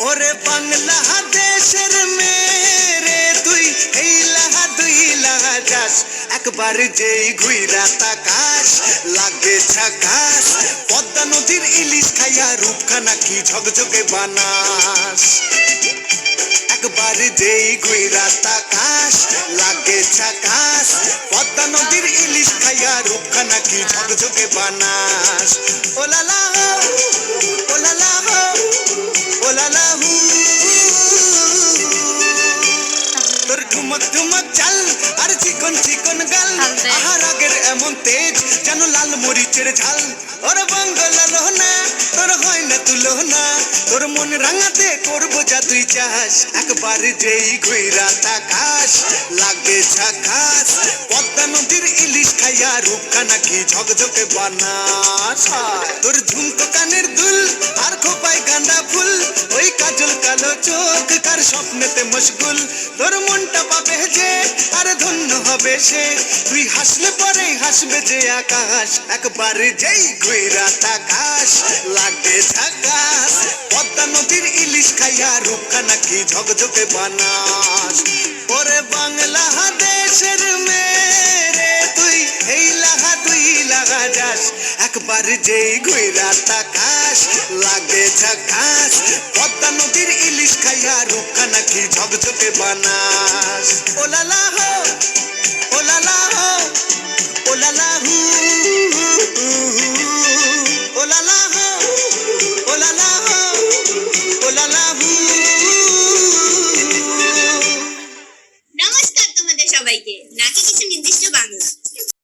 ওরে বাংলাদেশের মেরে তুই এই লাহা দুই লাহা যাস একবার যেই ঘুইরা তাকাস লাগে ঝাকাস পদ্মা নদীর ইলিশ খাইয়া রূপখানা কি ঝকঝকে বানাস একবার যেই ঘুইরা তাকাস লাগে ঝাকাস পদ্মা নদীর ইলিশ খাইয়া রূপখানা কি ঝকঝকে বানাস ওলালা ওলালা ওলালা তোর ঠুমক ঠুমক চাল আর চিকন চিকন গাল আহার আগের এমন তেজ যেন লাল মরিচের ঝাল ওর বাংলা লোহনা তোর হয় না তুলনা তোর মন রাঙাতে করবো যা তুই চাস একবার যেই ঘুইরা তাকাস লাগে ঝাকাস পদ্মা নদীর ইলিশ খাইয়া রূপখানা কি ঝকঝকে বানাস তোর ঝুমকো কানের দুল আর খোপায় গাঁদা ফুল ওই কাজল কালো চোখ কার স্বপ্নেতে মশগুল তোর মনটা পাবে যে আর ধন্য হবে সে তুই হাসলে পরে হাসবে যে আকাশ একবার যেই ঘুইরা তাকাস লাগে ঝাকাস পদ্মা নদীর ইলিশ খাইয়া রূপখানা কি ঝকঝকে বানাস ওরে বাংলাদেশের মেরে তুই এই লাহা দুই লাগা যাস একবার যেই ঘুইরা তাকাস লাগে ঝাকাস পদ্মা নদীর ইলিশ খাইয়া রূপখানা কি ঝকঝকে বানাস ওলালা হো ওলালা হো ওলালা হু ওলালা হো ওলালা হো ওলালা হু। নমস্কার তোমাদের সবাইকে। নাকি কিছু নির্দিষ্ট বাংলা